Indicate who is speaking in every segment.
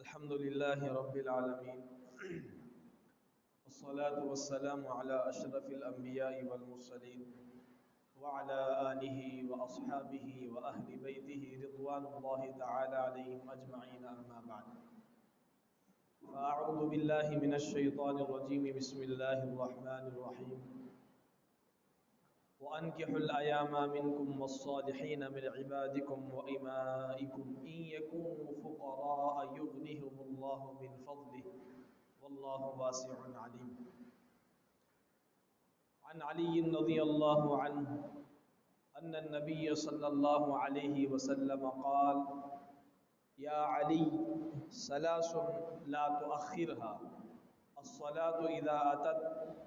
Speaker 1: الحمد لله رب العالمين والصلاة والسلام على أشرف الأنبياء والمرسلين وعلى آله وأصحابه وأهل بيته رضوان الله تعالى عليهم أجمعين أما بعد فأعوذ بالله من الشيطان الرجيم بسم الله الرحمن الرحيم وأنكحوا الأيام منكم والصالحين من عبادكم وإمائكم إن يكونوا فقراء يغنهم الله من فضله والله واسع عليم. عن علي رضي الله عنه أن النبي صلى الله عليه وسلم قال: يا علي ثلاث لا تؤخرها الصلاة إذا أتت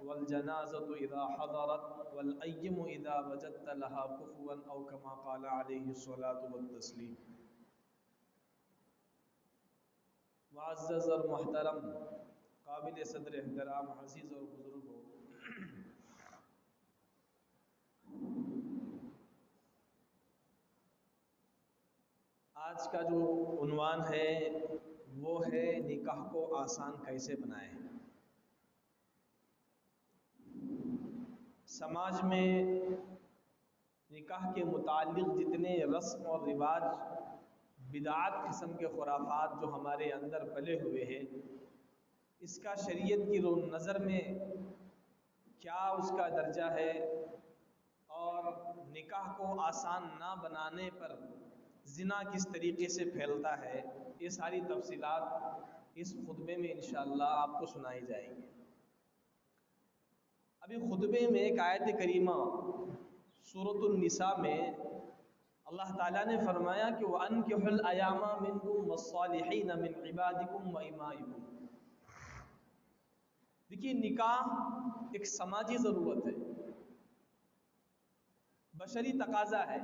Speaker 1: والجنازة إذا حضرت والأيم إذا وجدت لها كفوا أو كما قال عليه الصلاة والتسليم. معزز اور محترم قابل صدر احترام عزیز اور بزرگوں، آج کا جو عنوان ہے وہ ہے نکاح کو آسان کیسے بنائیں۔ سماج میں نکاح کے متعلق جتنے رسم اور رواج، بدعات قسم کے خرافات جو ہمارے اندر پلے ہوئے ہیں، اس کا شریعت کی نظر میں کیا اس کا درجہ ہے، اور نکاح کو آسان نہ بنانے پر زنا کس طریقے سے پھیلتا ہے، یہ ساری تفصیلات اس خطبے میں انشاءاللہ آپ کو سنائی جائیں گے۔ ابھی خطبے میں ایک آیت کریمہ سورۃ النساء میں اللہ تعالیٰ نے فرمایا کہ وَأَنكِحُوا الْأَيَامَ مِنكُمْ وَالصَّالِحِينَ مِنْ عِبَادِكُمْ وَإِمَائِكُمْ۔ دیکھیے، نکاح ایک سماجی ضرورت ہے، بشری تقاضا ہے۔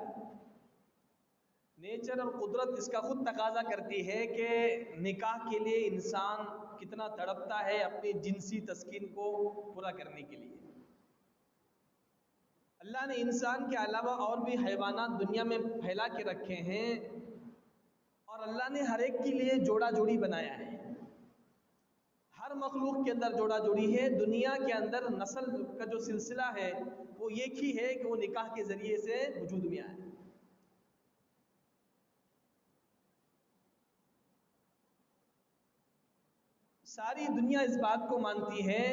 Speaker 1: نیچر اور قدرت اس کا خود تقاضا کرتی ہے کہ نکاح کے لیے انسان کتنا تڑپتا ہے اپنی جنسی تسکین کو پورا کرنے کے لیے۔ اللہ نے انسان کے علاوہ اور بھی حیوانات دنیا میں پھیلا کے رکھے ہیں، اور اللہ نے ہر ایک کے لیے جوڑا جوڑی بنایا ہے۔ ہر مخلوق کے اندر جوڑا جوڑی ہے۔ دنیا کے اندر نسل کا جو سلسلہ ہے وہ ایک ہی ہے کہ وہ نکاح کے ذریعے سے وجود میں آئے۔ ساری دنیا اس بات کو مانتی ہے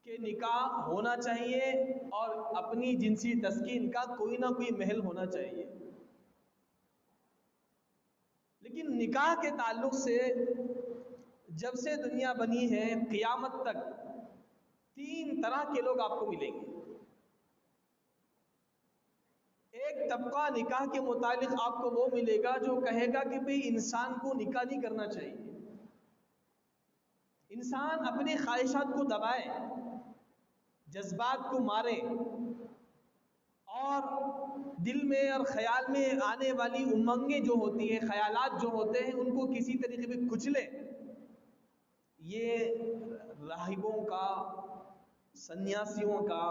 Speaker 1: کہ نکاح ہونا چاہیے اور اپنی جنسی تسکین کا کوئی نہ کوئی محل ہونا چاہیے، لیکن نکاح کے تعلق سے جب سے دنیا بنی ہے قیامت تک تین طرح کے لوگ آپ کو ملیں گے۔ ایک طبقہ نکاح کے متعلق آپ کو وہ ملے گا جو کہے گا کہ بھئی انسان کو نکاح نہیں کرنا چاہیے، انسان اپنی خواہشات کو دبائے، جذبات کو مارے، اور دل میں اور خیال میں آنے والی امنگیں جو ہوتی ہیں، خیالات جو ہوتے ہیں، ان کو کسی طریقے پہ کچلے۔ یہ راہبوں کا، سنیاسیوں کا،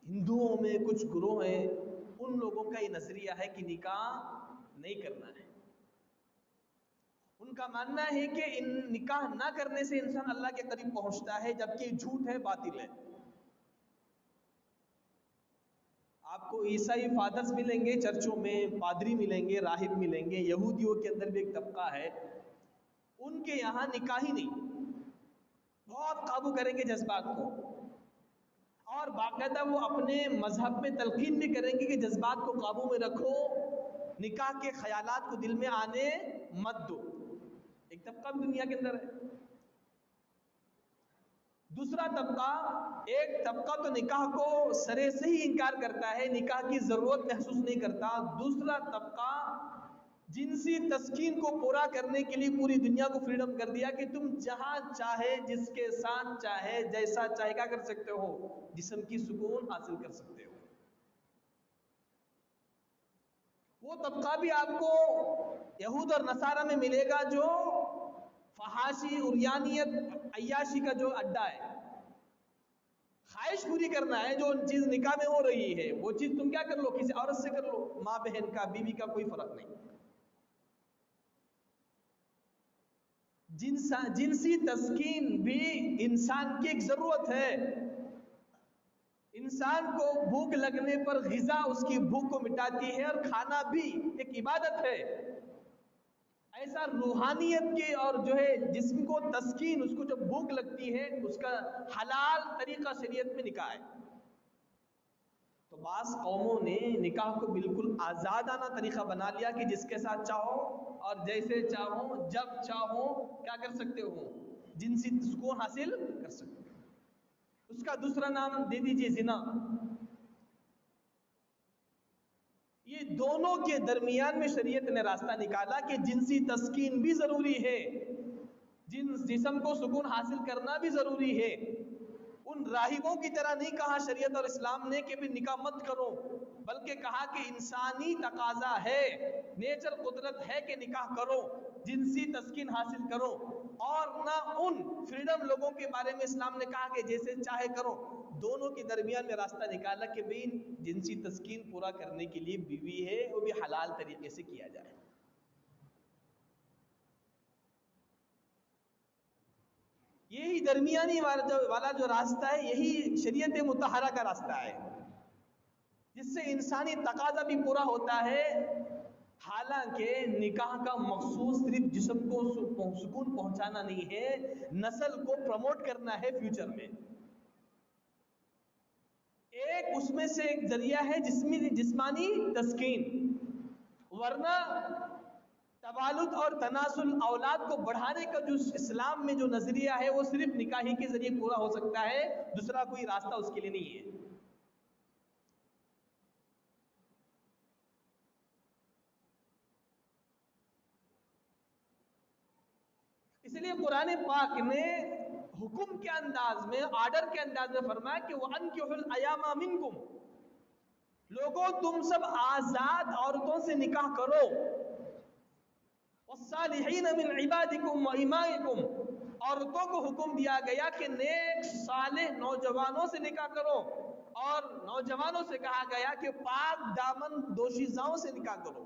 Speaker 1: ہندوؤں میں کچھ گروہ ہیں، ان لوگوں کا یہ نظریہ ہے کہ نکاح نہیں کرنا ہے۔ ان کا ماننا ہے کہ نکاح نہ کرنے سے انسان اللہ کے قریب پہنچتا ہے، جبکہ یہ جھوٹ ہے، باطل ہے۔ آپ کو عیسائی فادرز ملیں گے چرچوں میں، پادری ملیں گے، راہب ملیں گے۔ یہودیوں کے اندر بھی ایک طبقہ ہے، ان کے یہاں نکاح ہی نہیں، بہت قابو کریں گے جذبات کو، اور باقاعدہ وہ اپنے مذہب میں تلقین بھی کریں گے کہ جذبات کو قابو میں رکھو، نکاح کے خیالات کو دل میں آنے مت دو۔ ایک طبقہ بھی دنیا کے اندر ہے۔ دوسرا طبقہ، ایک طبقہ تو نکاح کو سرے سے ہی انکار کرتا ہے، نکاح کی ضرورت محسوس نہیں کرتا۔ دوسرا طبقہ جنسی تسکین کو پورا کرنے کے لیے پوری دنیا کو فریڈم کر دیا کہ تم جہاں چاہے، جس کے ساتھ چاہے، جیسا چاہے کیا کر سکتے ہو، جسم کی سکون حاصل کر سکتے ہو۔ وہ طبقہ بھی آپ کو یہود اور نصارہ میں ملے گا جو فحاشی، عریانیت، عیاشی کا جو اڈا ہے، خواہش پوری کرنا ہے، جو چیز نکاح میں ہو رہی ہے وہ چیز تم کیا کر لو، کسی عورت سے کر لو، ماں بہن کا، بیوی کا کوئی فرق نہیں۔ جنسی تسکین بھی انسان کی ایک ضرورت ہے. انسان کو بھوک لگنے پر غذا اس کی بھوک کو مٹاتی ہے، اور کھانا بھی ایک عبادت ہے. ایسا روحانیت کے اور جو ہے جسم کو تسکین، اس کو جب بھوک لگتی ہے، اس کا حلال طریقہ شریعت میں نکاح ہے. تو بعض قوموں نے نکاح کو بالکل آزادانہ طریقہ بنا لیا کہ جس کے ساتھ چاہو اور جیسے چاہو جب چاہو کیا کر سکتے ہو، جنسی سکون حاصل کر سکتے ہو. اس کا دوسرا نام دے دیجئے زنا. یہ دونوں کے درمیان میں شریعت نے راستہ نکالا کہ جنسی تسکین بھی ضروری ہے، جسم کو سکون حاصل کرنا بھی ضروری ہے. ان راہبوں کی طرح نہیں کہا شریعت اور اسلام نے کہ بھی نکاح مت کرو، بلکہ کہا کہ انسانی تقاضا ہے، نیچر قدرت ہے کہ نکاح کرو، جنسی تسکین حاصل کرو. اور نہ ان فریڈم لوگوں کے بارے میں اسلام نے کہا کہ جیسے چاہے کرو. دونوں کے درمیان میں راستہ نکالا کہ بھی جنسی تسکین پورا کرنے کے لیے بیوی ہے وہ بھی حلال طریقے سے کیا جائے. یہی درمیانی والا جو راستہ ہے، یہی شریعت مطہرہ کا راستہ ہے، جس سے انسانی تقاضا بھی پورا ہوتا ہے. حالانکہ نکاح کا مقصود صرف جسم کو سکون پہنچانا نہیں ہے، نسل کو پروموٹ کرنا ہے فیوچر میں. ایک اس میں سے ایک ذریعہ ہے جسمانی تسکین، ورنہ تبالد اور تناسل اولاد کو بڑھانے کا جو اسلام میں جو نظریہ ہے وہ صرف نکاح کے ذریعے پورا ہو سکتا ہے، دوسرا کوئی راستہ اس کے لیے نہیں ہے. اس لیے قرآن پاک نے حکم کے انداز میں، آرڈر کے انداز میں فرمایا کہ وَأَنكِحُوا الْأَيَامَ مِنكُمْ، لوگوں تم سب آزاد عورتوں سے نکاح کرو. وَالصَّالِحِينَ مِنْ عِبَادِكُمْ وَإِمَائِكُمْ، عورتوں کو حکم دیا گیا کہ نیک صالح نوجوانوں سے نکاح کرو، اور نوجوانوں سے کہا گیا کہ پاک دامن دوشیزاؤں سے نکاح کرو.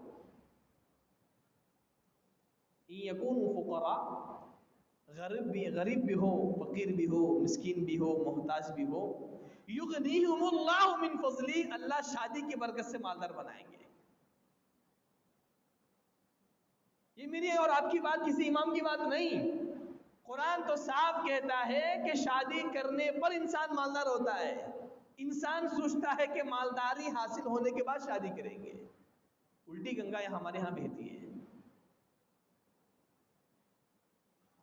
Speaker 1: یکونوا فقراء، غریب بھی ہو، فقیر بھی ہو، مسکین بھی ہو، محتاج بھی ہو، یغنیہم اللہ من فضلی، اللہ شادی کی برکت سے مالدار بنائیں گے. یہ میری اور آپ کی بات، کسی امام کی بات نہیں. قرآن تو صاف کہتا ہے کہ شادی کرنے پر انسان مالدار ہوتا ہے. انسان سوچتا ہے کہ مالداری حاصل ہونے کے بعد شادی کریں گے. الٹی گنگا ہمارے ہاں بہتی ہے.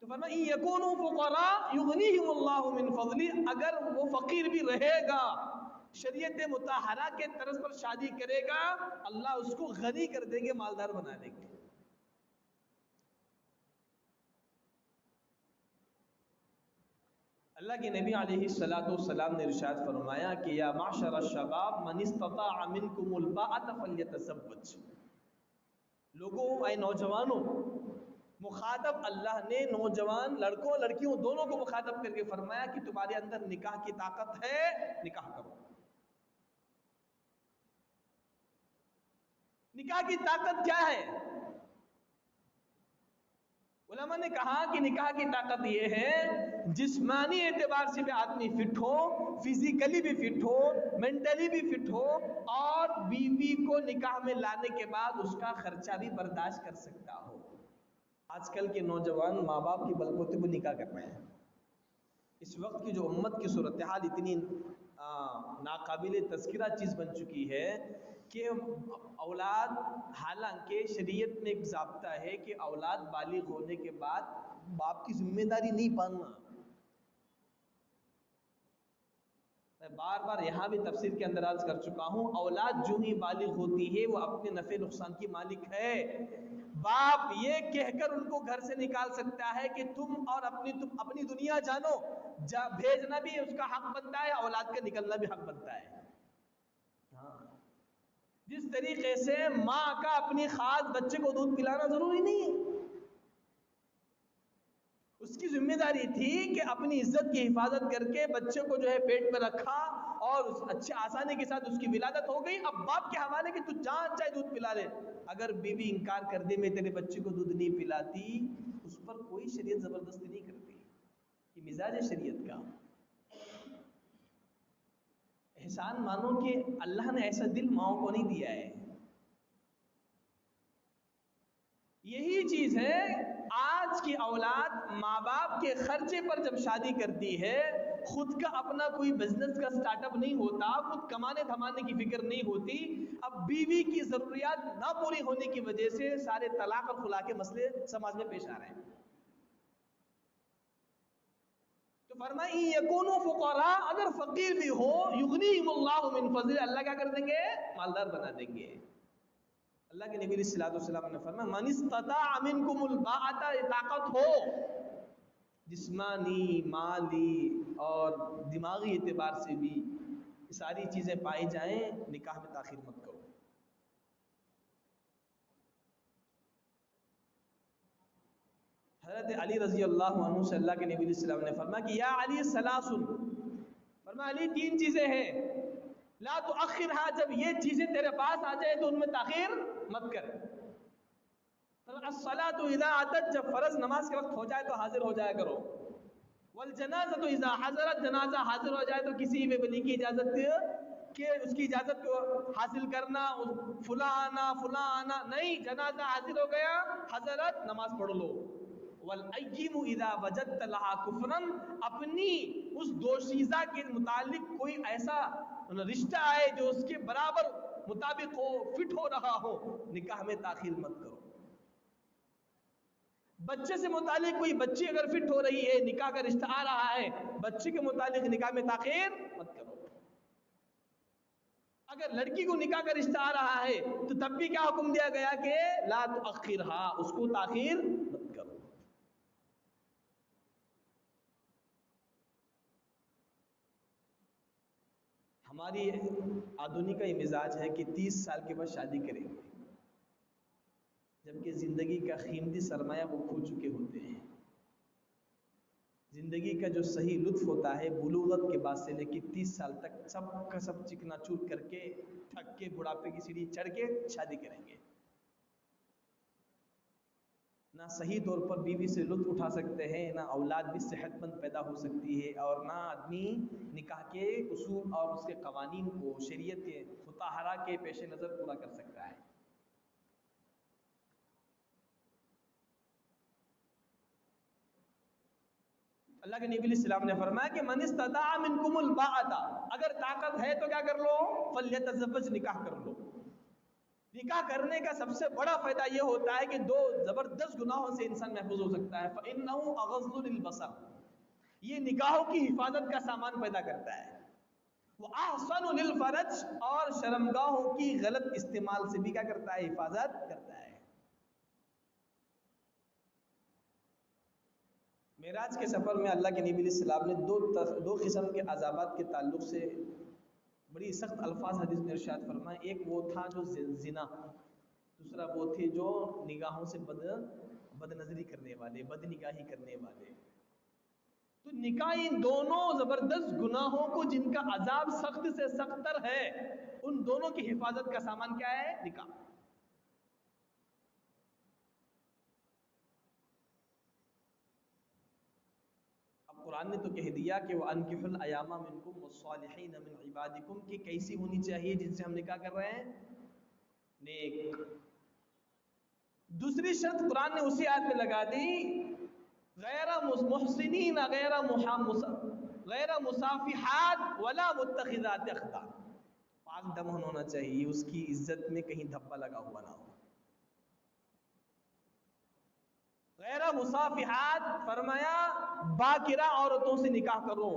Speaker 1: تو فرمایا یکونوا فقراء یغنیہم اللہ من فضلی، اگر وہ فقیر بھی رہے گا، شریعت مطہرہ کے طرز پر شادی کرے گا، اللہ اس کو غنی کر دیں گے، مالدار بنا دیں گے. اللہ کے نبی علیہ السلام نے ارشاد فرمایا کہ یا معشر الشباب من استطاع منکم الباءۃ فلیتزوج. لوگوں، اے نوجوانوں، مخاطب اللہ نے نوجوان لڑکوں لڑکیوں دونوں کو مخاطب کر کے فرمایا کہ تمہارے اندر نکاح کی طاقت ہے، نکاح کرو. نکاح کی طاقت کیا ہے؟ علماء نے کہا کہ نکاح کی طاقت یہ ہے، جسمانی اعتبار سے بھی آدمی فٹ ہو، فزیکلی بھی فٹ ہو، مینٹلی بھی فٹ ہو، اور بیوی کو نکاح میں لانے کے بعد اس کا خرچہ بھی برداشت کر سکتا ہو. آج کل کے نوجوان ماں باپ کی بلبوتے پر نکاح کر رہے ہیں. اس وقت کی جو امت کی صورتحال اتنی ناقابل تذکرہ چیز بن چکی ہے کہ اولاد، حالانکہ شریعت میں ایک ضابطہ ہے کہ اولاد بالغ ہونے کے بعد باپ کی ذمہ داری نہیں پالنا. میں بار بار یہاں بھی تفسیر کے اندر عرض کر چکا ہوں، اولاد جو ہی بالغ ہوتی ہے وہ اپنے نفع نقصان کی مالک ہے. باپ یہ کہہ کر ان کو گھر سے نکال سکتا ہے کہ تم اپنی دنیا جانو، بھیجنا بھی اس کا حق بنتا ہے، اولاد کا نکلنا بھی حق بنتا ہے. ہاں، جس طریقے سے ماں کا اپنی خاص بچے کو دودھ پلانا ضروری نہیں ہے، اس کی ذمہ داری تھی کہ اپنی عزت کی حفاظت کر کے بچے کو جو ہے پیٹ میں رکھا، اور اچھے آسانی کے ساتھ اس کی ولادت ہو گئی. اب باپ کے حوالے کہ تو جہاں چاہے دودھ پلا لے. اگر بیوی انکار کر دے میں تیرے بچے کو دودھ نہیں پلاتی، اس پر کوئی شریعت زبردستی نہیں کرتی. یہ مزاج ہے شریعت کا. احسان مانو کہ اللہ نے ایسا دل ماؤں کو نہیں دیا ہے. یہی چیز ہے آج کی اولاد ماں باپ کے خرچے پر جب شادی کرتی ہے، خود کا اپنا کوئی بزنس کا سٹارٹ اپ نہیں ہوتا، خود کمانے دھمانے کی فکر نہیں ہوتی. اب بیوی کی ضروریات نہ پوری ہونے کی وجہ سے سارے طلاق اور خلا کے مسئلے سماج میں پیش آ رہے ہیں. تو فرمایا یکونوا فقراء، اگر فقیر بھی ہو یغنیہم اللہ من فضل، اللہ کیا کر دیں گے؟ مالدار بنا دیں گے. اللہ کے نبی صلی اللہ علیہ وسلم نے فرمایا من استطاع منکم الباءۃ، طاقت ہو جسمانی، مالی اور دماغی اعتبار سے بھی یہ ساری چیزیں پائی جائیں، نکاح میں تاخیر مت کرو. حضرت علی رضی اللہ عنہ سے اللہ کے نبی صلی اللہ علیہ وسلم نے فرمایا کہ یا علی ثلاث، فرمایا علی تین چیزیں ہیں لا تؤخرها، جب یہ چیزیں تیرے پاس آ جائیں تو ان میں تاخیر مت کر. الصلاۃ اذا اتت، جب فرض نماز کے وقت ہو جائے تو حاضر ہو جایا کرو. والجنازۃ اذا حضرت، جنازہ حاضر ہو جائے تو کسی بھی ولی کی اجازت کہ اس کی اجازت کو حاصل کرنا، فلاں آنا نہیں، جنازہ حاضر ہو گیا حضرت نماز پڑھ لو. والاییم اذا وجدت لها کفرا، اپنی اس دوشیزہ کے متعلق کوئی ایسا رشتہ آئے جو اس کے برابر مطابق ہو، فٹ ہو رہا ہو، نکاح میں تاخیر مت کرو. بچے سے متعلق کوئی بچی اگر فٹ ہو رہی ہے، نکاح کا رشتہ آ رہا ہے، بچے کے متعلق نکاح میں تاخیر مت کرو. اگر لڑکی کو نکاح کا رشتہ آ رہا ہے تو تب بھی کیا حکم دیا گیا کہ لا تؤخرها، اس کو تاخیر مت کرو. ہماری آدمی کا یہ مزاج ہے کہ 30 سال کے بعد شادی کریں گے، جبکہ زندگی کا قیمتی سرمایہ وہ کھو چکے ہوتے ہیں. زندگی کا جو صحیح لطف ہوتا ہے بلوغت کے بعد سے لے کے 30 سال تک سب کا سب چکنا چور کر کے تھک کے بڑھاپے کی سیڑھی چڑھ کے شادی کریں گے. نہ صحیح طور پر بیوی سے لطف اٹھا سکتے ہیں، نہ اولاد بھی صحت مند پیدا ہو سکتی ہے، اور نہ آدمی نکاح کے اصول اور اس کے قوانین کو شریعت کے مطہرہ کے پیش نظر پورا کر سکتا ہے. اللہ کے نبی علیہ السلام نے فرمایا کہ من استطاع منکم الباءۃ، اگر طاقت ہے تو کیا کر لو؟ فلیتزوج، نکاح کر لو. نکاح کرنے کا سب سے بڑا فائدہ یہ ہوتا ہے کہ دو زبردست گناہوں سے انسان محفوظ ہو سکتا ہے. فإنه أغض للبصر، یہ نکاحوں کی حفاظت کا سامان پیدا کرتا ہے. وأحسن للفرج، اور شرمگاہوں کی غلط استعمال سے بھی کیا کرتا ہے؟ حفاظت کرتا ہے. معراج کے سفر میں اللہ کے نبی علیہ السلام نے دو قسم کے عذابات کے تعلق سے بڑی سخت الفاظ حدیث میں ارشاد فرمائے. ایک وہ تھا جو زنا، دوسرا وہ تھے جو نگاہوں سے بد نظری کرنے والے، بد نگاہی کرنے والے. تو نکاح ان دونوں زبردست گناہوں کو جن کا عذاب سخت سے سخت تر ہے، ان دونوں کی حفاظت کا سامان کیا ہے؟ نکاح. اب قرآن نے تو کہہ دیا کہ وَأَنكِحُوا الْأَيَامَ مِنكُمْ وَالصَّالِحِينَ مِنْ عِبَادِكُمْ کہ کیسی ہونی چاہیے جن سے ہم نکاح کر رہے ہیں؟ نیک. دوسری شرط قرآن نے اسی آیت میں لگا دی، غیر محسنین، غیر مصافحات ولا متخذات اخدان، پاک دمن ہونا چاہیے، اس کی عزت میں کہیں دھبا لگا ہوا نہ ہو. غیر مصافحات فرمایا باکرہ عورتوں سے نکاح کرو،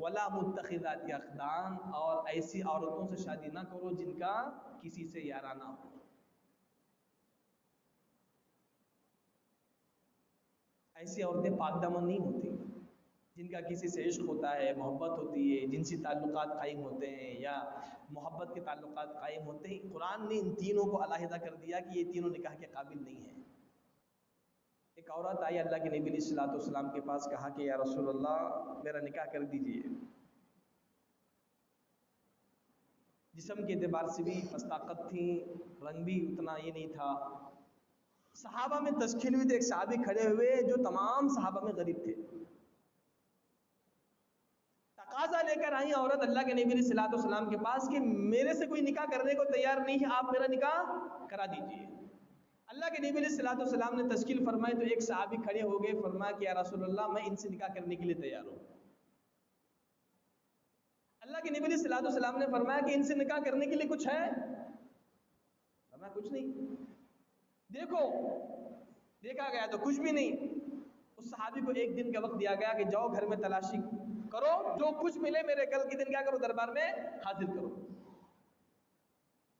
Speaker 1: ولا متخذات اخدان، اور ایسی عورتوں سے شادی نہ کرو جن کا کسی سے یارانہ ہو. ایسی عورتیں پاک دامن نہیں ہوتی جن کا کسی سے عشق ہوتا ہے، محبت ہوتی ہے، جنسی تعلقات قائم ہوتے ہیں یا محبت کے تعلقات قائم ہوتے ہیں. قرآن نے ان تینوں کو علیحدہ کر دیا کہ یہ تینوں نکاح کے قابل نہیں ہیں. ایک عورت آئی اللہ کے نبی علیہ السلام کے پاس، کہا کہ یا رسول اللہ میرا نکاح کر دیجئے. جسم کے اعتبار سے بھی پس طاقت تھی، رنگ بھی اتنا یہ نہیں تھا، صحابہ میں تشکیل ہوئی تو ایک صحابی کھڑے ہوئے جو تمام صحابہ میں غریب تھے. تقاضا لے کر آئی عورت اللہ کے نبی علیہ الصلوۃ والسلام کے پاس کہ میرے سے کوئی نکاح کرنے کو تیار نہیں ہے, آپ میرا نکاح کرا دیجئے. اللہ کے نبی علیہ الصلوۃ والسلام نے تشکیل فرمائی تو ایک صحابی کھڑے ہو گئے, فرمایا کہ یا رسول اللہ میں ان سے نکاح کرنے کے لیے تیار ہوں. اللہ کے نبی علیہ الصلوۃ والسلام نے فرمایا کہ ان سے نکاح کرنے کے لیے کچھ ہے؟ فرمایا کچھ نہیں. دیکھو دیکھا گیا تو کچھ بھی نہیں. اس صحابی کو ایک دن کا وقت دیا گیا کہ جاؤ گھر میں تلاشی کرو, جو کچھ ملے میرے کل کے دن کیا کرو, دربار میں حاضر کرو.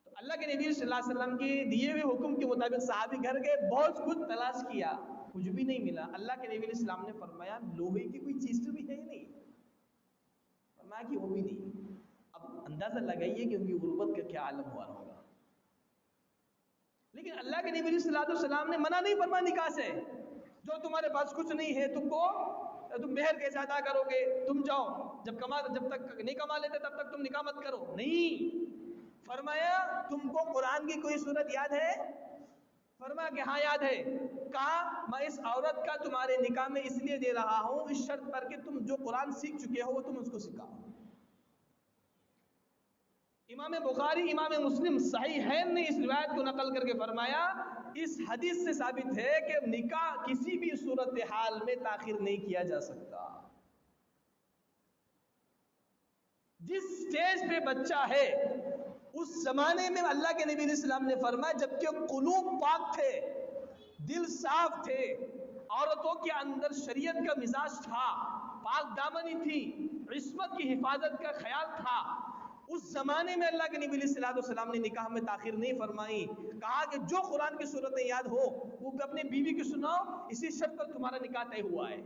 Speaker 1: تو اللہ کے نبی صلی اللہ علیہ وسلم کے دیے ہوئے حکم کے مطابق صحابی گھر گئے, بہت کچھ تلاش کیا, کچھ بھی نہیں ملا. اللہ کے نبی علیہ السلام نے فرمایا لوہے کی کوئی چیز تو بھی ہے ہی نہیں. فرمایا کہ وہ بھی نہیں. اب اندازہ لگائیے کہ ان کی غربت کا کیا عالم ہوا ہوگا. لیکن اللہ کے نبی صلی اللہ علیہ وسلم نے منع نہیں فرمایا نکاح سے. جو تمہارے پاس کچھ نہیں ہے تم مہر کیسے ادا کرو گے, تم جاؤ جب تک نہیں کما لیتے تب تک تم نکاح مت کرو. نہیں, فرمایا تم کو قرآن کی کوئی سورت یاد ہے؟ فرمایا کہ ہاں یاد ہے. کہا میں اس عورت کا تمہارے نکاح میں اس لیے دے رہا ہوں اس شرط پر کہ تم جو قرآن سیکھ چکے ہو وہ تم اس کو سکھاؤ. امام بخاری امام مسلم صحیحین نے اس روایت کو نقل کر کے فرمایا اس حدیث سے ثابت ہے کہ نکاح کسی بھی صورتحال میں تاخیر نہیں کیا جا سکتا. جس سٹیج پہ بچہ ہے اس زمانے میں اللہ کے نبی علیہ السلام نے فرمایا جبکہ قلوب پاک تھے, دل صاف تھے, عورتوں کے اندر شریعت کا مزاج تھا, پاک دامنی تھی, عصمت کی حفاظت کا خیال تھا, اس زمانے میں اللہ کے نبی علیہ الصلوۃ والسلام نے نکاح میں تاخیر نہیں فرمائی. کہا کہ جو قرآن کی صورتیں یاد ہو وہ اپنی بیوی کو سناؤ, اسی شرط پر تمہارا نکاح طے ہوا ہے.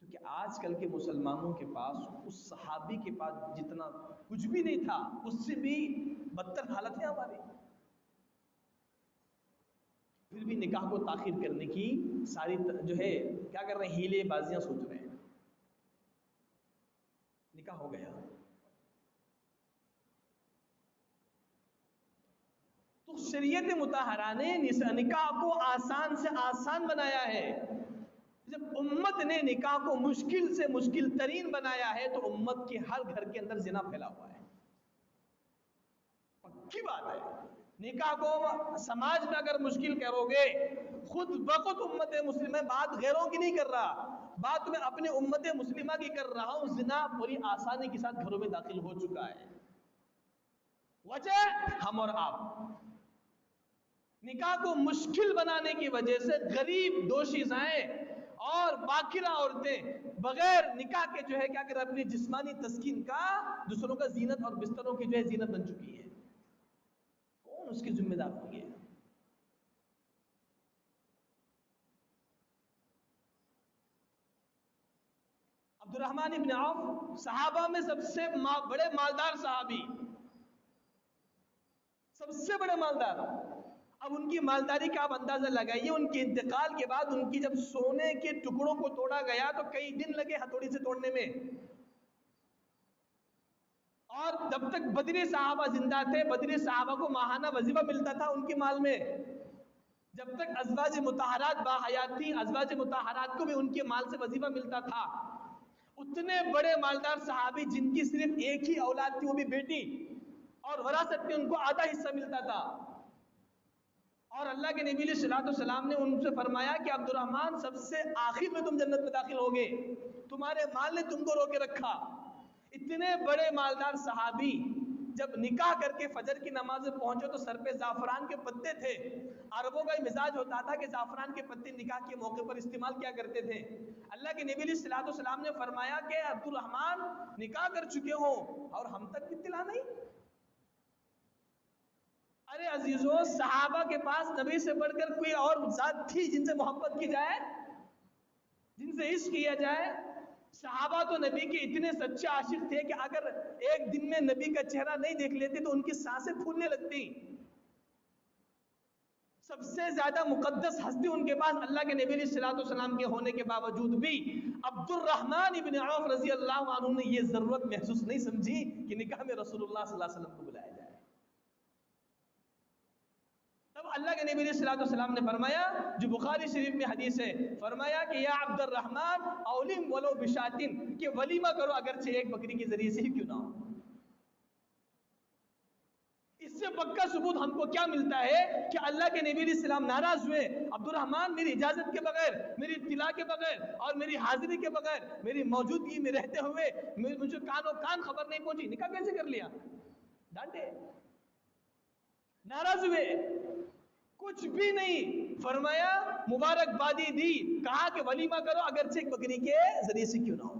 Speaker 1: کیونکہ آج کل کے مسلمانوں کے پاس اس صحابی کے پاس جتنا کچھ بھی نہیں تھا اس سے بھی بدتر حالت ہے ہماری. پھر بھی نکاح کو تاخیر کرنے کی ساری جو ہے کیا کر رہے ہیں, ہیلے بازیاں سوچ رہے ہیں. نکاح ہو گیا تو شریعت مطہرہ نے نکاح کو آسان سے آسان بنایا ہے. جب امت نے نکاح کو مشکل سے مشکل ترین بنایا ہے تو امت کے ہر گھر کے اندر زنا پھیلا ہوا ہے. پکی بات ہے. نکاح کو سماج میں اگر مشکل کرو گے خود بخود امت مسلمہ, بات غیروں کی نہیں کر رہا, بات میں اپنے امت مسلمہ کی کر رہا ہوں, زنا پوری آسانی کے ساتھ گھروں میں داخل ہو چکا ہے. وجہ ہم اور آپ. نکاح کو مشکل بنانے کی وجہ سے غریب دوشیزائیں اور باکرہ عورتیں بغیر نکاح کے جو ہے کیا کر اپنی جسمانی تسکین کا دوسروں کا زینت اور بستروں کی جو ہے زینت بن چکی ہے. کون اس کے ذمہ دار ہوں گے؟ عبد الرحمن ابن عوف صحابہ میں سب سے بڑے مالدار صحابی, سب سے بڑے مالدار. اب ان کی مالداری کا آپ اندازہ لگائیے, ان کے انتقال کے بعد ان کی جب سونے کے ٹکڑوں کو توڑا گیا تو کئی دن لگے ہتھوڑی سے توڑنے میں, اور جب تک بدری صحابہ زندہ تھے بدری صحابہ کو ماہانہ وظیفہ ملتا تھا ان کے مال میں. جب تک ازواج مطہرات باحیات تھیں ازواج مطہرات کو بھی ان کے مال سے وظیفہ ملتا تھا. اتنے بڑے مالدار صحابی جن کی صرف ایک ہی اولاد تھی وہ بھی بیٹی, اور وراثت میں ان کو آدھا حصہ ملتا تھا. اور اللہ کے نبی علیہ الصلوۃ والسلام نے ان سے فرمایا کہ عبد الرحمن سب سے آخر میں تم جنت میں داخل ہوگے, تمہارے مال نے تم کو روکے رکھا. اتنے بڑے مالدار صحابی جب نکاح کر کے فجر کی نماز میں پہنچے تو سر پہ زعفران کے پتے تھے. عربوں کا مزاج ہوتا تھا کہ زعفران کے پتے نکاح کے موقع پر استعمال کیا کرتے تھے. اللہ کے نبی علیہ الصلوۃ والسلام نے فرمایا کہ عبد الرحمن نکاح کر چکے ہو اور ہم تک بھی اطلاع نہیں. ارے عزیزوں, صحابہ کے پاس نبی سے بڑھ کر کوئی اور ذات تھی جن سے محبت کی جائے, جن سے عشق کیا جائے؟ صحابہ تو نبی کے اتنے سچے عاشق تھے کہ اگر ایک دن میں نبی کا چہرہ نہیں دیکھ لیتے تو ان کی سانسیں پھولنے لگتی. سب سے زیادہ مقدس ہستی ان کے پاس اللہ کے نبی علیہ الصلوۃ والسلام کے ہونے کے باوجود بھی عبد الرحمن ابن عوف رضی اللہ عنہ نے یہ ضرورت محسوس نہیں سمجھی کہ نکاح میں رسول اللہ صلی اللہ علیہ وسلم کو بلایا جائے. اللہ کے نبی علیہ السلام نے فرمایا، جو بخاری شریف میں حدیث ہے، فرمایا کہ یا عبد الرحمن اولم ولو بشاتن، کہ ولیمہ کرو اگرچہ ایک بکری کے ذریعے سے ہی کیوں نہ ہو۔ اس سے پکا ثبوت ہم کو کیا ملتا ہے کہ اللہ کے نبی علیہ السلام ناراض ہوئے، عبد الرحمن میری اجازت کے بغیر، میری اطلاع کے بغیر اور میری حاضری کے بغیر، میری موجودگی میں رہتے ہوئے مجھے کان خبر نہیں پہنچی، نکاح کیسے کر لیا؟ ڈانٹے، ناراض ہوئے، کچھ بھی نہیں، فرمایا مبارکبادی دی، کہا کہ ولیمہ کرو اگرچہ ایک بکری کے ذریعے سے کیوں نہ ہو۔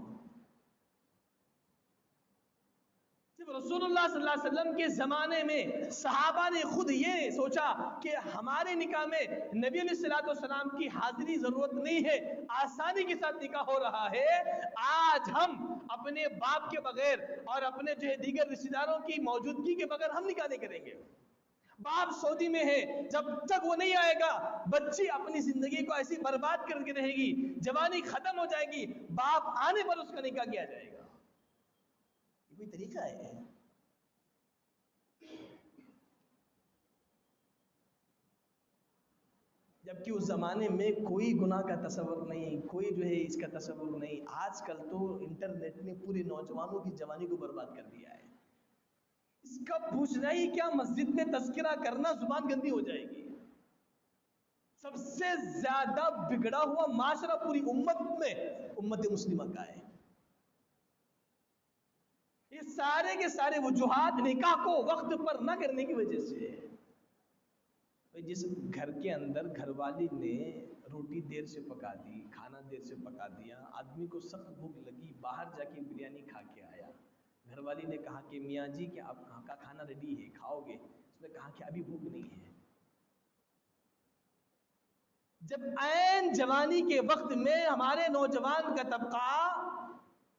Speaker 1: رسول اللہ صلی اللہ علیہ وسلم کے زمانے میں صحابہ نے خود یہ سوچا کہ ہمارے نکاح میں نبی علیہ السلام کی حاضری ضرورت نہیں ہے، آسانی کے ساتھ نکاح ہو رہا ہے، آج ہم اپنے باپ کے بغیر اور اپنے جو ہے دیگر رشتہ داروں کی موجودگی کے بغیر ہم نکاح نہیں کریں گے۔ باپ سعودی میں ہے، جب تک وہ نہیں آئے گا بچی اپنی زندگی کو ایسی برباد کر کے رہے گی، جوانی ختم ہو جائے گی، باپ آنے پر اس کا نکاح کیا جائے گا۔ یہ کوئی طریقہ ہے؟ جبکہ اس زمانے میں کوئی گناہ کا تصور نہیں، کوئی جو ہے اس کا تصور نہیں۔ آج کل تو انٹرنیٹ نے پورے نوجوانوں کی جوانی کو برباد کر دیا ہے۔ اس کا پوچھنا ہی کیا، مسجد میں تذکرہ کرنا زبان گندی ہو جائے گی۔ سب سے زیادہ بگڑا ہوا معاشرہ پوری امت میں امت مسلمہ کا ہے۔ یہ سارے کے سارے وجوہات نکاح کو وقت پر نہ کرنے کی وجہ سے ہے۔ جس گھر کے اندر گھر والی نے روٹی دیر سے پکا دی، کھانا دیر سے پکا دیا، آدمی کو سخت بھوک لگی، باہر جا کے بریانی کھا کے آیا، گھر والی نے کہا کہ میاں جی کہ آپ کا کھانا ریڈی ہے، کھاؤ گے؟ اس نے کہا کہ ابھی بھوک نہیں ہے۔ جب عین جوانی کے وقت میں ہمارے نوجوان کا طبقہ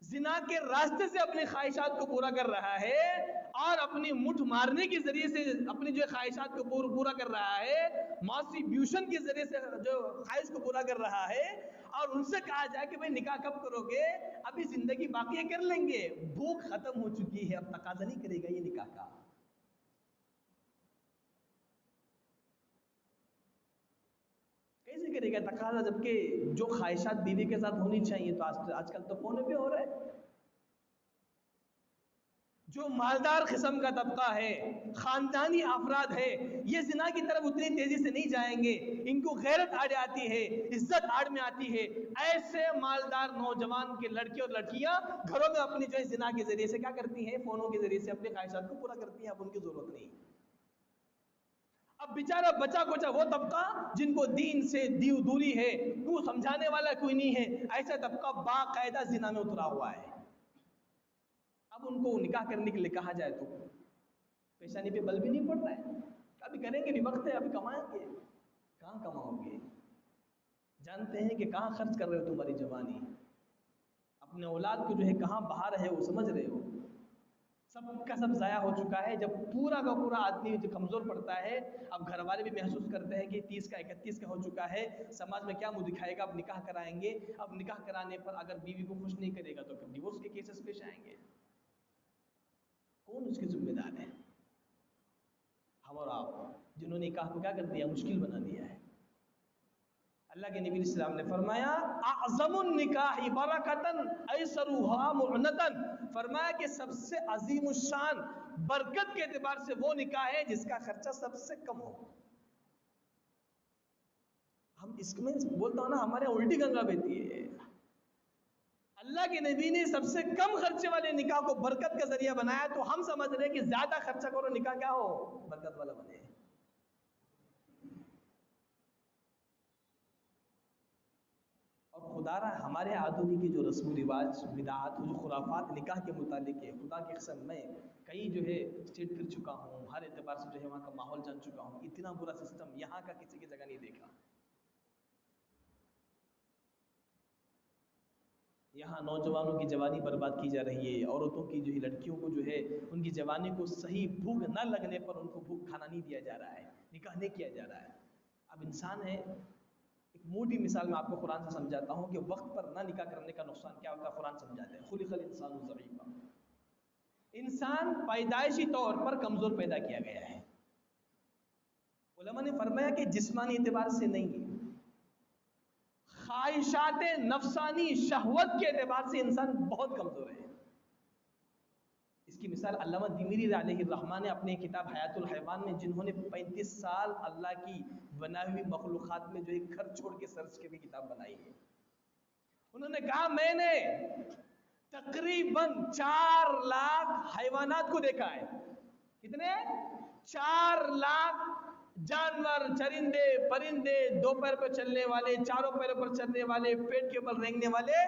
Speaker 1: زنا کے راستے سے اپنی خواہشات کو پورا کر رہا ہے اور اپنی مٹھ مارنے کے ذریعے سے اپنی جو خواہشات کو پورا کر رہا ہے، ماسٹربیوشن کے ذریعے سے جو خواہش کو پورا کر رہا ہے، اور ان سے کہا جائے کہ بھئی نکاح کب کرو گے؟ ابھی زندگی باقی کر لیں گے، بھوک ختم ہو چکی ہے، اب تقاضا نہیں کرے گا یہ نکاح کا۔ کیسے کرے گا تقاضا؟ جبکہ جو خواہشات بیوی کے ساتھ ہونی چاہیے تو آج کل تو فون پہ ہو رہا ہے۔ جو مالدار قسم کا طبقہ ہے، خاندانی افراد ہے، یہ زنا کی طرف اتنی تیزی سے نہیں جائیں گے، ان کو غیرت آڑ آتی ہے، عزت آڑ میں آتی ہے۔ ایسے مالدار نوجوان کے لڑکے اور لڑکیاں گھروں میں اپنی جو ہے زنا کے ذریعے سے کیا کرتی ہیں؟ فونوں کے ذریعے سے اپنی خواہشات کو پورا کرتی ہیں، اب ان کی ضرورت نہیں۔ اب بیچارہ بچا کچا وہ طبقہ جن کو دین سے دوری ہے، کو سمجھانے والا کوئی نہیں ہے، ایسا طبقہ باقاعدہ زنا میں اترا ہوا ہے۔ اب ان کو نکاح کرنے کے لیے کہا جائے تو پیشانی پہ بل بھی نہیں پڑ رہا ہے، ابھی کریں گے بھی، وقت ہے، ابھی کمائیں گے۔ کہاں کماؤ گے؟ جانتے ہیں کہ کہاں خرچ کر رہے ہو تمہاری جوانی، اپنے اولاد کو جو ہے کہاں بہا رہے ہو، سمجھ رہے ہو؟ سب کا سب ضائع ہو چکا ہے۔ جب پورا کا پورا آدمی جو کمزور پڑتا ہے، اب گھر والے بھی محسوس کرتے ہیں کہ 30 کا 31 کا ہو چکا ہے، سماج میں کیا منہ دکھائے گا، اب نکاح کرائیں گے۔ اب نکاح کرانے پر اگر بیوی کو خوش نہیں کرے گا تو پھر ڈیورس کے کیسز پیش آئیں گے۔ کون اس کے ذمہ دار ہے؟ ہم اور آپ، جنہوں نے نکاح کو کیا کر دیا؟ مشکل بنا دیا ہے۔ اللہ کے نبی علیہ السلام نے فرمایا اعظم النکاح برکتاً ایسرها معنتاً، فرمایا کہ سب سے عظیم الشان برکت کے اعتبار سے وہ نکاح ہے جس کا خرچہ سب سے کم ہو۔ ہم اس میں بولتا ہوں نا، ہمارے الٹی گنگا بہتی ہے۔ اللہ کے نبی نے سب سے کم خرچے والے نکاح کو برکت کا ذریعہ بنایا، تو ہم سمجھ رہے کہ زیادہ خرچہ کرو نکاح کیا ہو؟ برکت والا بنے۔ اور خدا را ہمارے آدمی کے جو رسم و رواج، بدعات، جو خرافات نکاح کے متعلق ہے، خدا کی قسم میں کئی جو ہے اسٹیٹ پھر چکا ہوں، ہر اعتبار سے جو ہے وہاں کا ماحول جان چکا ہوں، اتنا برا سسٹم یہاں کا کسی کی جگہ نہیں دیکھا۔ یہاں نوجوانوں کی جوانی برباد کی جا رہی ہے، عورتوں کی جو ہے لڑکیوں کو جو ہے ان کی جوانی کو صحیح بھوک نہ لگنے پر ان کو بھوک کھانا نہیں دیا جا رہا ہے، نکاح نہیں کیا جا رہا ہے۔ اب انسان ہے، ایک موٹی مثال میں آپ کو قرآن سے سمجھاتا ہوں کہ وقت پر نہ نکاح کرنے کا نقصان کیا ہوتا ہے۔ قرآن سمجھاتے ہیں خلق الانسان ضعیفا، انسان پیدائشی طور پر کمزور پیدا کیا گیا ہے، علماء نے فرمایا کہ جسمانی اعتبار سے نہیں، خواہشات نفسانی شہوت کے اعتبار سے انسان بہت کمزور ہے۔ اس کی مثال علامہ دمیری علیہ الرحمٰن نے اپنے کتاب حیات الحیوان میں، جنہوں نے 35 سال اللہ کی بنائی ہوئی مخلوقات میں جو ایک گھر چھوڑ کے سرچ کے بھی کتاب بنائی ہے، انہوں نے کہا میں نے تقریباً 4 لاکھ حیوانات کو دیکھا ہے۔ کتنے؟ 4 لاکھ جانور، چرندے، پرندے، 2 پیر پر چلنے والے، 4 پیروں پر چلنے والے، پیٹ کے اوپر رینگنے والے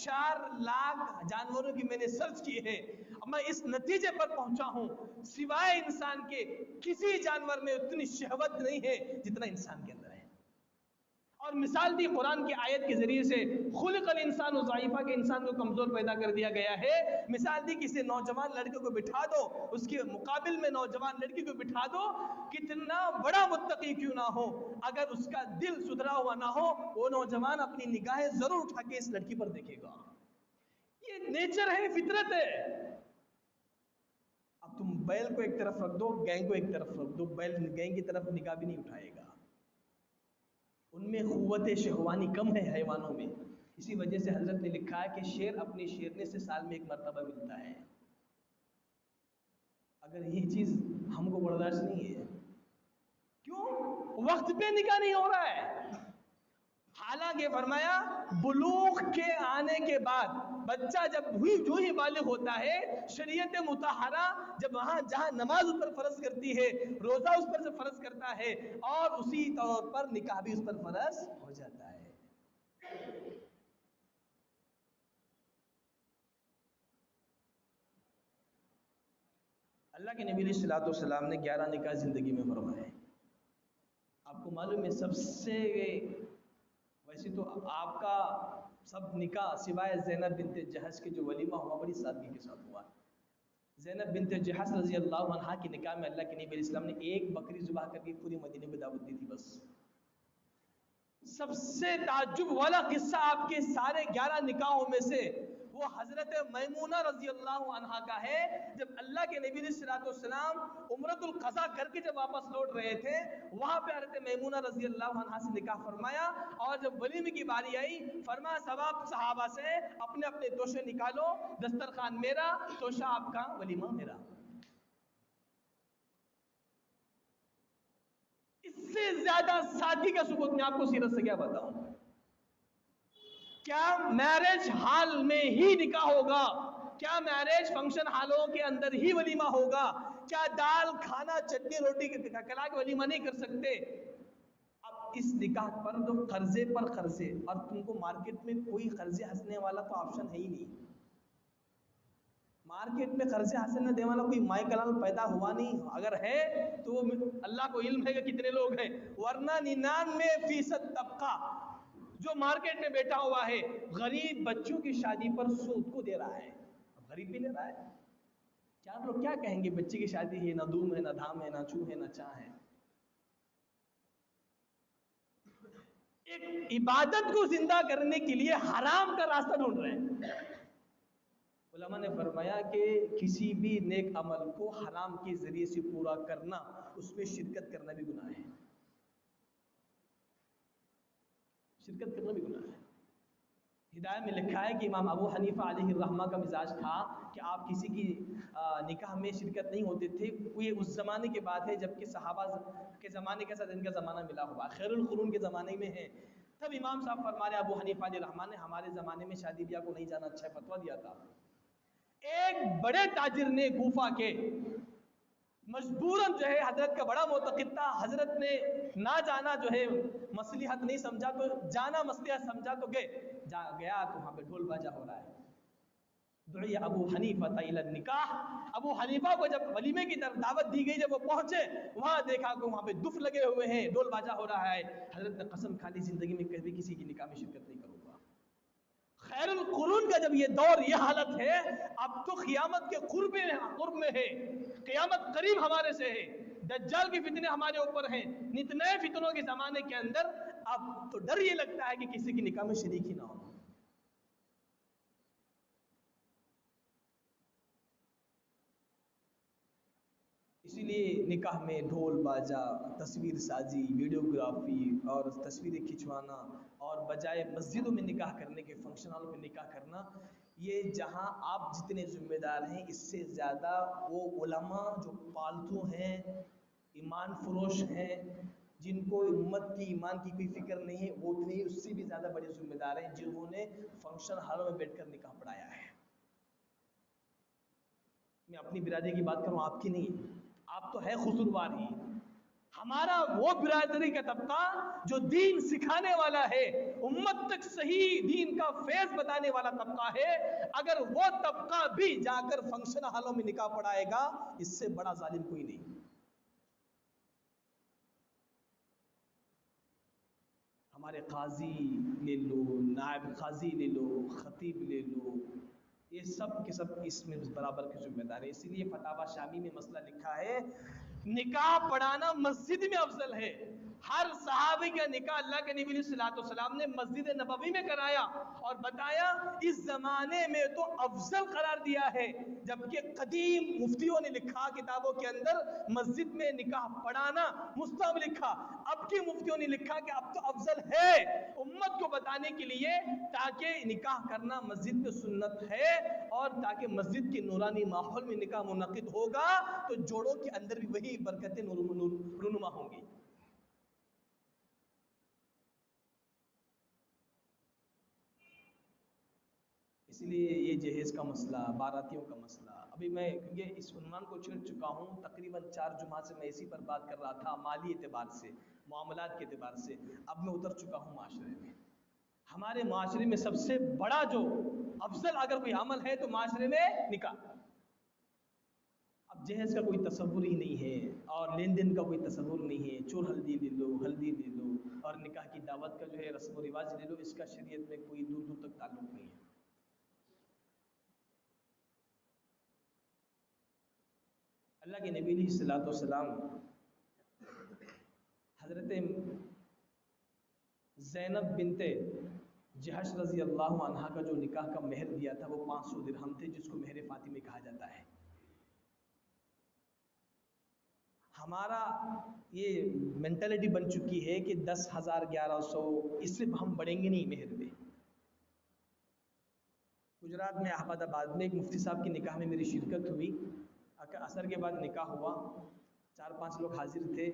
Speaker 1: 4 لاکھ جانوروں کی میں نے سرچ کی ہے۔ اب میں اس نتیجے پر پہنچا ہوں سوائے انسان کے کسی جانور میں اتنی شہوت نہیں ہے جتنا انسان کے اندر ہے۔ اور مثال دی قرآن کی آیت کے ذریعے سے، خلق الانسان ضعیفا کہ انسان کو کمزور پیدا کر دیا گیا ہے۔ مثال دی کسی نوجوان لڑکے کو بٹھا دو، اس کے مقابل میں نوجوان لڑکی کو بٹھا دو، کتنا بڑا متقی کیوں نہ ہو، اگر اس کا دل سدھرا ہوا نہ ہو، وہ نوجوان اپنی نگاہیں ضرور اٹھا کے اس لڑکی پر دیکھے گا۔ یہ نیچر ہے، فطرت ہے۔ اب تم بیل کو ایک طرف رکھ دو، گینگ کو ایک طرف رکھ دو، بیل گینگ کی طرف نگاہ بھی نہیں اٹھائے گا۔ ان میں قوت شہوانی کم ہے حیوانوں میں، اسی وجہ سے حضرت نے لکھا ہے کہ شیر اپنی شیرنے سے سال میں 1 مرتبہ ملتا ہے۔ اگر یہ چیز ہم کو برداشت نہیں ہے، کیوں؟ وقت پہ نکاح نہیں ہو رہا ہے۔ حالانکہ فرمایا بلوغ کے آنے کے بعد بچہ جب جو ہی بالغ ہوتا ہے، شریعت مطہرہ جب وہاں جہاں نماز اس پر فرض کرتی ہے، روزہ اس پر سے فرض کرتا ہے، اور اسی طور پر نکاح بھی اس پر فرض ہو جاتا ہے۔ اللہ کے نبی علیہ الصلوۃ والسلام نے 11 نکاح زندگی میں فرمائے۔ آپ کو معلوم ہے سب سے، ویسے تو آپ کا سب نکاح سوائے زینب بنت جہش کے جو ولیمہ ہوا بڑی سادگی کے ساتھ ہوا۔ زینب بنت جہش رضی اللہ عنہا کی نکاح میں اللہ کے نبی علیہ السلام نے 1 بکری ذبح کر کے پوری مدینے میں دعوت دی تھی بس۔ سب سے تعجب والا قصہ آپ کے سارے 11 نکاحوں میں سے وہ حضرت میمونہ رضی اللہ عنہا کا ہے۔ جب اللہ کے نبی علیہ السلام عمرۃ القضاء کر کے جب واپس لوٹ رہے تھے، وہاں پہ حضرت میمونہ رضی اللہ عنہا سے نکاح فرمایا، اور جب ولیمے کی باری آئی فرمایا سب صحابہ سے اپنے اپنے توشے نکالو، دسترخوان میرا، توشہ آپ کا، ولیمہ میرا۔ اس سے زیادہ سادگی کا ثبوت میں آپ کو سیرت سے کیا بتاؤں؟ کیا میرج ہال میں ہی نکاح ہوگا؟ کیا میرج فنکشن ہالوں کے اندر ہی ولیمہ ہوگا؟ کیا دال کھانا چٹنی روٹی کلا کے ولیمہ نہیں کر سکتے؟ اب اس نکاح پر تو قرضے پر قرضے، اور تم کو مارکیٹ میں کوئی قرضے ہنسنے والا تو آپشن ہے ہی نہیں۔ مارکیٹ میں قرضے حاصل نہ دینے والا کوئی مائی کلال پیدا ہوا نہیں، اگر ہے تو اللہ کو علم ہے کہ کتنے لوگ ہیں، ورنہ 99% طبقہ جو مارکیٹ میں بیٹھا ہوا ہے غریب بچوں کی شادی پر سود کو دے رہا ہے۔ اب غریب بھی لے رہا ہے، 4 لوگ کیا کہیں گے؟ بچے کی شادی ہے، نہ دھوم ہے، نہ دھام ہے، نہ چھو ہے، نہ چاہ ہے۔ ایک عبادت کو زندہ کرنے کے لیے حرام کا راستہ ڈھونڈ رہے ہیں۔ علماء نے فرمایا کہ کسی بھی نیک عمل کو حرام کے ذریعے سے پورا کرنا، اس میں شرکت کرنا بھی گناہ ہے۔ شرکت کرنا بھی گناہ ہے۔ ہدایہ میں لکھا ہے کہ امام ابو حنیفہ علیہ الرحمہ کا مزاج تھا کہ آپ کسی کی نکاح میں شرکت نہیں ہوتے تھے۔ یہ اس زمانے کے بعد ہے جبکہ صحابہ کے زمانے کے ساتھ ان کا زمانہ ملا ہوا، خیر القرون کے زمانے میں ہے۔ تب امام صاحب فرما رہے ابو حنیفہ علیہ الرحمہ نے ہمارے زمانے میں شادی بیاہ کو نہیں جانا اچھا فتویٰ دیا تھا۔ ایک بڑے تاجر نے کوفہ کے مجبوراً جو ہے، حضرت کا بڑا معتقد تھا، حضرت نے نہ جانا جو ہے مصلحت نہیں سمجھا تو جانا مصلحت سمجھا تو گیا تو وہاں پہ ڈھول باجا ہو رہا ہے۔ دعی ابو حنیفہ الی النکاح، ابو حنیفہ کو جب ولیمے کی طرف دعوت دی گئی، جب وہ پہنچے وہاں دیکھا کہ وہاں پہ دف لگے ہوئے ہیں، ڈھول باجا ہو رہا ہے۔ حضرت نے قسم کھا لی زندگی میں کبھی کسی کی نکاح میں شرکت نہیں کروں گا۔ خیر القرون کا جب یہ دور، یہ حالت ہے، اب تو قیامت کے قرب میں ہے، قیامت قریب ہمارے سے ہے، دجال کی فتنے ہمارے اوپر ہیں، نت نئے فتنوں کے زمانے کے اندر اب تو ڈر یہ لگتا ہے کہ کسی کی نکاح میں شریک ہی نہ ہو۔ اسی لیے نکاح میں ڈھول باجا، تصویر سازی، ویڈیوگرافی اور تصویریں کھنچوانا اور بجائے مسجدوں میں نکاح کرنے کے فنکشن ہالوں میں نکاح کرنا، یہ جہاں آپ جتنے ذمہ دار ہیں اس سے زیادہ وہ علماء جو پالتو ہیں، ایمان فروش ہیں، جن کو امت کی ایمان کی کوئی فکر نہیں ہے، وہ اتنے اس سے بھی زیادہ بڑے ذمہ دار ہیں جنہوں نے فنکشن ہالوں میں بیٹھ کر نکاح پڑھایا ہے۔ میں اپنی برادری کی بات کروں، آپ کی نہیں، آپ تو ہے قصوروار ہی۔ ہمارا وہ برادری کا طبقہ جو دین سکھانے والا ہے، امت تک صحیح دین کا فیض بتانے والا طبقہ ہے، اگر وہ طبقہ بھی جا کر فنکشن ہالوں میں نکاح پڑھائے گا، اس سے بڑا ظالم کوئی نہیں۔ ہمارے قاضی لے لو، نائب قاضی لے لو، خطیب لے لو، یہ سب کے سب اس میں برابر کے ذمہ دار ہے۔ اسی لیے فتاوی شامی میں مسئلہ لکھا ہے، نکاح پڑھانا مسجد میں افضل ہے۔ ہر صحابی کا نکاح اللہ کے نبی صلی اللہ علیہ وسلم نے مسجد نبوی میں کرایا اور بتایا اس زمانے میں تو افضل قرار دیا ہے، جبکہ قدیم مفتیوں نے لکھا کتابوں کے اندر مسجد میں نکاح پڑھانا مستحب لکھا۔ اب کے مفتیوں نے لکھا کہ اب تو افضل ہے، امت کو بتانے کے لیے تاکہ نکاح کرنا مسجد میں سنت ہے، اور تاکہ مسجد کے نورانی ماحول میں نکاح منعقد ہوگا تو جوڑوں کے اندر بھی وہی برکتیں رونما ہوں گی۔ اس لیے یہ جہیز کا مسئلہ، باراتیوں کا مسئلہ، ابھی میں کیونکہ اس عنوان کو چھیڑ چکا ہوں، تقریباً 4 جمعہ سے میں اسی پر بات کر رہا تھا، مالی اعتبار سے، معاملات کے اعتبار سے، اب میں اتر چکا ہوں معاشرے میں۔ ہمارے معاشرے میں سب سے بڑا جو افضل اگر کوئی عمل ہے تو معاشرے میں نکاح۔ اب جہیز کا کوئی تصور ہی نہیں ہے، اور لین دین کا کوئی تصور نہیں ہے، چور ہلدی لے لو، ہلدی لے لو، اور نکاح کی دعوت کا جو ہے رسم و رواج لے لو، اس کا شریعت میں کوئی دور دور تک تعلق نہیں ہے۔ اللہ کے نبی علیہ الصلوۃ والسلام حضرت زینب بنت جہش رضی اللہ عنہا کا جو نکاح کا مہر دیا تھا وہ 500 درہم تھے، جس کو مہر فاطمی کہا جاتا ہے۔ ہمارا یہ مینٹلٹی بن چکی ہے کہ 10,000 1100 اس سے ہم بڑھیں گے نہیں مہر پہ۔ گجرات میں احمد آباد میں ایک مفتی صاحب کی نکاح میں میری شرکت ہوئی، عصر کے بعد نکاح ہوا، 4-5 لوگ حاضر تھے،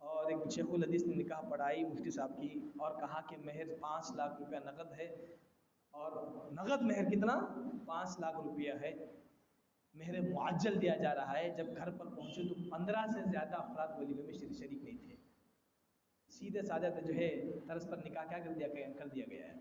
Speaker 1: اور ایک شیخ الحدیث نے نکاح پڑھائی مفتی صاحب کی، اور کہا کہ مہر 5 لاکھ روپیہ نقد ہے، اور نقد مہر کتنا؟ 5 لاکھ روپیہ ہے، مہر معجل دیا جا رہا ہے۔ جب گھر پر پہنچے تو 15 سے زیادہ افراد ولیمے میں شریک نہیں تھے۔ سیدھے سادہ جو ہے طرز پر نکاح کیا کر دیا گیا ہے۔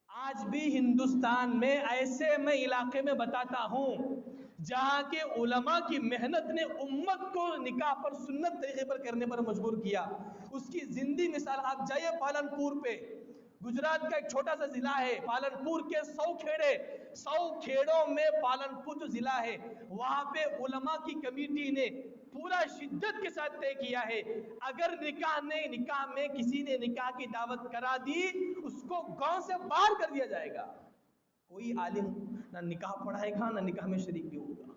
Speaker 1: آج بھی ہندوستان میں ایسے میں علاقے میں بتاتا ہوں جہاں کے علماء کی محنت نے امت کو نکاح پر سنت طریقے پر کرنے پر مجبور کیا۔ اس کی زندہ مثال آپ جائیے پالنپور پہ، گجرات کا ایک چھوٹا سا ضلع ہے پالنپور کے 100 کھیڑوں میں پالنپور جو ضلع ہے وہاں پہ علماء کی کمیٹی نے پورا شدت کے ساتھ طے کیا ہے، اگر نکاح میں کسی نے نکاح کی دعوت کرا دی اس کو گاؤں سے باہر کر دیا جائے گا۔ کوئی عالم نہ نکاح پڑھائے گا نہ نکاح میں شریک بھی ہوگا۔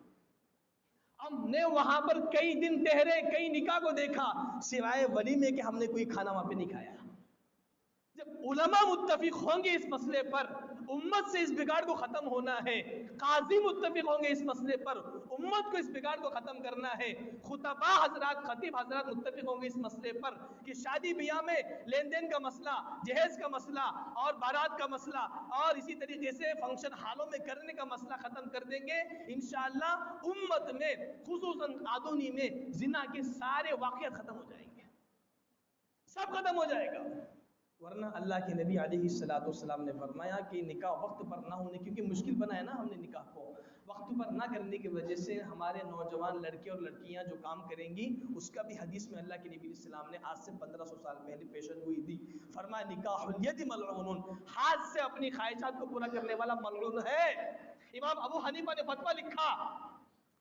Speaker 1: ہم نے وہاں پر کئی دن ٹہرے، کئی نکاح کو دیکھا، سوائے ولیمے کہ ہم نے کوئی کھانا وہاں پہ نہیں کھایا۔ جب علماء متفق ہوں گے اس مسئلے پر، امت سے اس بگاڑ کو ختم ہونا ہے، قاضی متفق ہوں گے اس مسئلے پر، امت کو اس بگاڑ کو ختم کرنا ہے، خطباء حضرات، خطیب حضرات متفق ہوں گے اس مسئلے پر کہ شادی بیاہ میں لین دین کا مسئلہ، جہیز کا مسئلہ اور بارات کا مسئلہ اور اسی طریقے سے فنکشن ہالوں میں کرنے کا مسئلہ ختم کر دیں گے، انشاءاللہ امت میں خصوصاً آدونی میں زنا کے سارے واقعات ختم ہو جائیں گے، سب ختم ہو جائے گا۔ ورنہ اللہ کے نبی علیہ الصلوۃ والسلام نے فرمایا کہ نکاح وقت پر نہ ہونے، کیونکہ مشکل بنا ہے نا ہم نے نکاح کو وقت پر نہ کرنے کی وجہ سے ہمارے نوجوان لڑکے اور لڑکیاں جو کام کریں گی، اس کا بھی حدیث میں اللہ کے نبی علیہ السلام نے آج سے 1500 سال پہلے پیشن گوئی دی، فرمایا نکاح الید ملعون، ہاتھ سے اپنی خواہشات کو پورا کرنے والا ملعون ہے۔ امام ابو حنیفہ نے فتویٰ لکھا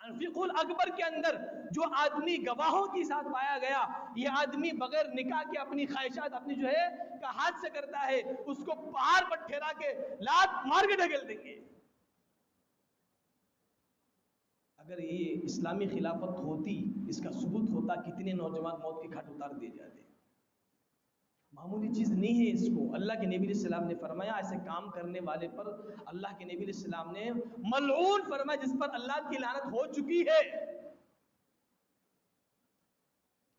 Speaker 1: فقہ الاکبر کے اندر، جو آدمی گواہوں کے ساتھ پایا گیا یہ آدمی بغیر نکاح کے اپنی خواہشات اپنی جو ہے کا ہاتھ سے کرتا ہے، اس کو پہاڑ پر ٹھہرا کے لات مار کے ڈھکیل دیں گے۔ اگر یہ اسلامی خلافت ہوتی، اس کا ثبوت ہوتا، کتنے نوجوان موت کے گھاٹ اتار دیے جاتے. معمولی چیز نہیں ہے اس کو. اللہ کے نبی علیہ السلام نے فرمایا ایسے کام کرنے والے پر اللہ کے نبی علیہ السلام نے ملعون فرمایا، جس پر اللہ کی لعنت ہو چکی ہے.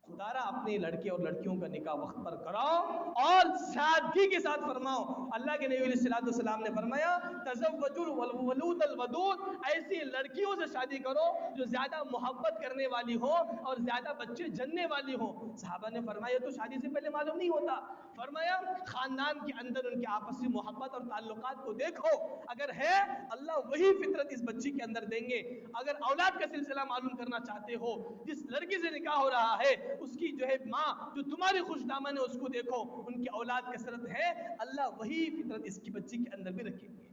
Speaker 1: خدا را اپنے لڑکے اور لڑکیوں کا نکاح وقت پر کراؤ اور سادگی کے ساتھ فرماؤ. اللہ کے نبی علیہ السلام نے فرمایا تزوجوا الولود الودود، ایسی لڑکیوں سے شادی کرو جو زیادہ محبت کرنے والی ہو اور زیادہ بچے جننے والی ہو. صحابہ نے فرمایا تو شادی سے پہلے معلوم نہیں ہوتا. فرمایا خاندان کے اندر ان کے آپسی محبت اور تعلقات کو دیکھو، اگر ہے اللہ وہی فطرت اس بچی کے اندر دیں گے. اگر اولاد کا سلسلہ معلوم کرنا چاہتے ہو، جس لڑکی سے نکاح ہو رہا ہے اس کی جو ہے ماں جو تمہاری خوش دامن ہے اس کو دیکھو، ان کی اولاد کثرت ہے، اللہ وہی فطرت اس کی بچی کے اندر بھی رکھیں گے.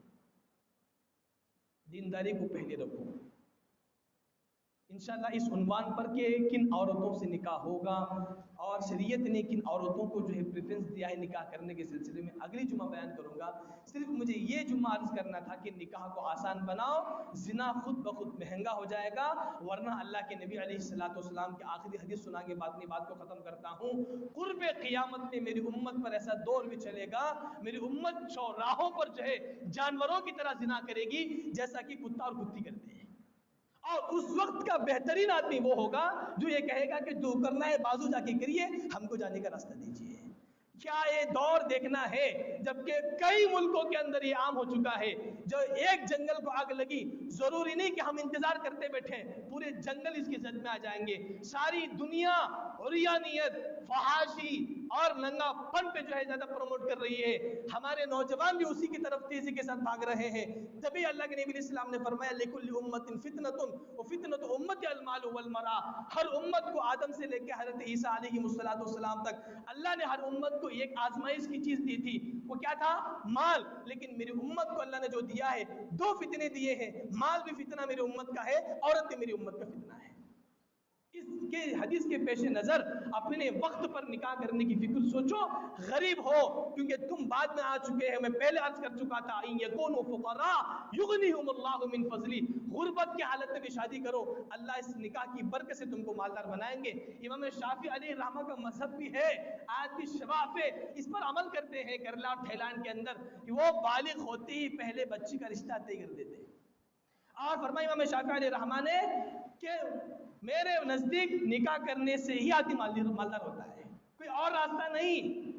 Speaker 1: دینداری کو پہلے رکھو. انشاءاللہ اس عنوان پر کہ کن عورتوں سے نکاح ہوگا اور شریعت نے کن عورتوں کو جو ہے پریفرنس دیا ہے نکاح کرنے کے سلسلے میں اگلی جمعہ بیان کروں گا. صرف مجھے یہ جمعہ عرض کرنا تھا کہ نکاح کو آسان بناؤ، زنا خود بخود مہنگا ہو جائے گا. ورنہ اللہ کے نبی علیہ السلام کے آخری حدیث سنا کے بعد اپنی بات کو ختم کرتا ہوں. قرب قیامت میں میری امت پر ایسا دور بھی چلے گا، میری امت چوراہوں پر جو ہے جانوروں کی طرح زنا کرے گی جیسا کہ کتا اور کتی کرتے ہیں. اور اس وقت کا بہترین آدمی وہ ہوگا جو یہ کہے گا کہ جو کرنا ہے بازو جا کے کریے، ہم کو جانے کا راستہ دیجیے. کیا یہ دور دیکھنا ہے جبکہ کئی ملکوں کے اندر یہ عام ہو چکا ہے. جو ایک جنگل کو آگ لگی، ضروری نہیں کہ ہم انتظار کرتے بیٹھیں، پورے جنگل اس کی زد میں آ جائیں گے. ساری دنیا عریانیت، فحاشی اور ننگا پن پہ جو ہے زیادہ پروموٹ کر رہی ہے. ہمارے نوجوان بھی اسی کی طرف تیزی کے ساتھ بھاگ رہے ہیں. تبھی اللہ کے نبی علیہ السلام نے فرمایا لِكُلِّ أُمَّةٍ فِتْنَةٌ وَفِتْنَةُ أُمَّتِي الْمَالُ وَالْمَرْأَةُ. ہر امت کو آدم سے لے کے حضرت عیسیٰ علیہ السلام تک اللہ نے ہر امت کو ایک آزمائش کی چیز دی تھی. وہ کیا تھا؟ مال. لیکن میری امت کو اللہ نے جو دیا ہے، دو فتنے دیے ہیں. مال بھی فتنہ میری امت کا ہے، عورت بھی میری امت کا فتنہ ہے. اس کے حدیث کے پیش نظر اپنے وقت پر نکاح کرنے کی فکر سوچو. غریب ہو کیونکہ تم بعد میں آ چکے ہیں، میں پہلے عرض کر چکا تھا ان یکونوا فقراء یغنیہم اللہ من فضلی. غربت کی حالت میں بھی شادی کرو، اللہ اس نکاح کی برکت سے تم کو مالدار بنائیں گے. امام شافعی علیہ الرحمہ کا مذہب بھی ہے، آج بھی شباب اس پر عمل کرتے ہیں کیرلا اور تھائیلینڈ کے اندر، کہ وہ بالغ ہوتے ہی پہلے بچی کا رشتہ طے کر دیتے ہیں. اور فرمایا امام شافعی علیہ الرحمہ نے کہ میرے نزدیک نکاح کرنے سے ہی آدمی مالدار ہوتا ہے، کوئی اور راستہ نہیں.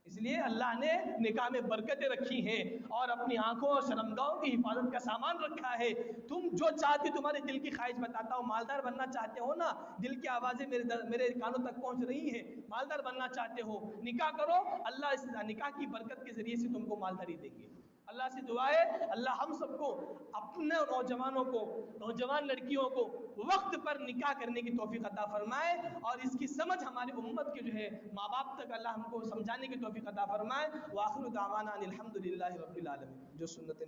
Speaker 1: اس لیے اللہ نے نکاح میں برکتیں رکھی ہیں اور اپنی آنکھوں اور شرمگاہوں کی حفاظت کا سامان رکھا ہے. تم جو چاہتے تمہارے دل کی خواہش بتاتا ہوں، مالدار بننا چاہتے ہو نا، دل کی آوازیں میرے کانوں تک پہنچ رہی ہیں، مالدار بننا چاہتے ہو نکاح کرو، اللہ اس نکاح کی برکت کے ذریعے سے تم کو مالداری دیں گے. اللہ سے دعا ہے اللہ ہم سب کو اپنے نوجوانوں کو، نوجوان لڑکیوں کو وقت پر نکاح کرنے کی توفیق عطا فرمائے اور اس کی سمجھ ہماری امت کے جو ہے ماں باپ تک اللہ ہم کو سمجھانے کی توفیق عطا فرمائے. وآخر دعوانا ان الحمد للہ رب العالمین. جو سنت